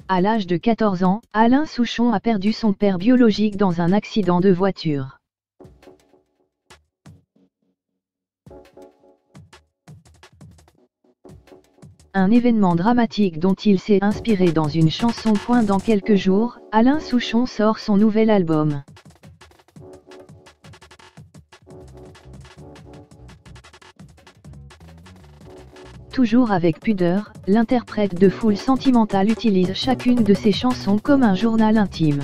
À l'âge de 14 ans, Alain Souchon a perdu son père biologique dans un accident de voiture. Un événement dramatique dont il s'est inspiré dans une chanson. Dans quelques jours, Alain Souchon sort son nouvel album. Toujours avec pudeur, l'interprète de Foule Sentimentale utilise chacune de ses chansons comme un journal intime.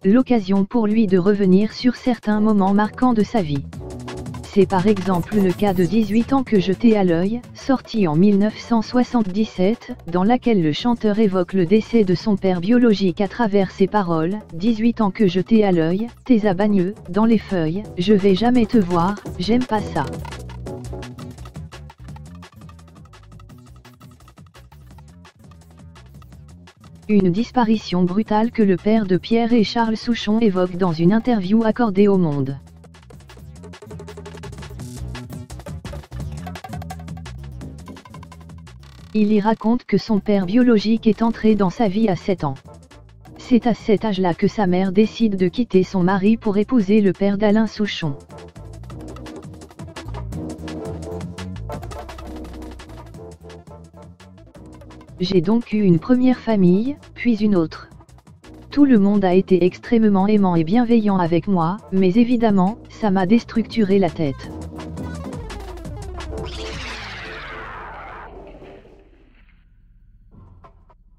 L'occasion pour lui de revenir sur certains moments marquants de sa vie. C'est par exemple le cas de 18 ans que je t'ai à l'œil, sorti en 1977, dans laquelle le chanteur évoque le décès de son père biologique à travers ses paroles. 18 ans que je t'ai à l'œil, t'es à Bagneux, dans les feuilles, je vais jamais te voir, j'aime pas ça. Une disparition brutale que le père de Pierre et Charles Souchon évoque dans une interview accordée au Monde. Il y raconte que son père biologique est entré dans sa vie à 7 ans. C'est à cet âge-là que sa mère décide de quitter son mari pour épouser le père d'Alain Souchon. J'ai donc eu une première famille, puis une autre. Tout le monde a été extrêmement aimant et bienveillant avec moi, mais évidemment, ça m'a déstructuré la tête.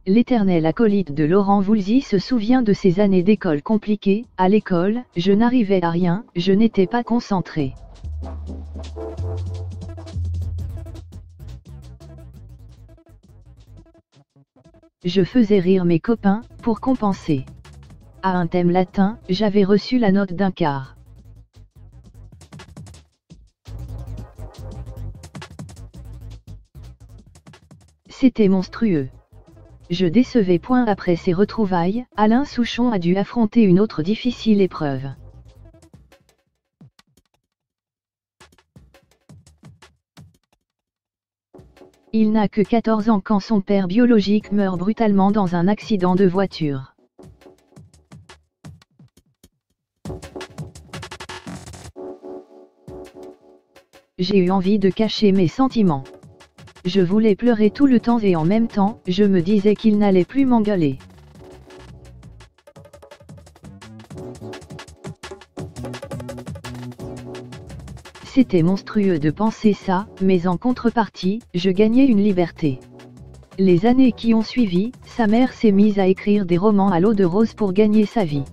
L'éternel acolyte de Laurent Voulzy se souvient de ses années d'école compliquées. À l'école, je n'arrivais à rien, je n'étais pas concentré. Je faisais rire mes copains, pour compenser. À un thème latin, j'avais reçu la note d'un quart. C'était monstrueux. Je décevais. Après ces retrouvailles, Alain Souchon a dû affronter une autre difficile épreuve. Il n'a que 14 ans quand son père biologique meurt brutalement dans un accident de voiture. J'ai eu envie de cacher mes sentiments. Je voulais pleurer tout le temps et en même temps, je me disais qu'il n'allait plus m'engueuler. C'était monstrueux de penser ça, mais en contrepartie, je gagnais une liberté. Les années qui ont suivi, sa mère s'est mise à écrire des romans à l'eau de rose pour gagner sa vie.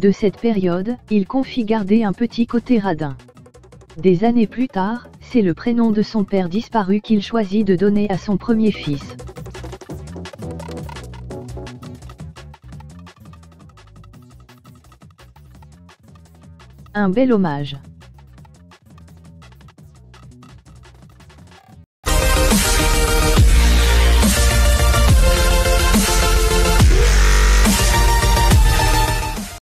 De cette période, il confie garder un petit côté radin. Des années plus tard, c'est le prénom de son père disparu qu'il choisit de donner à son premier fils. Un bel hommage.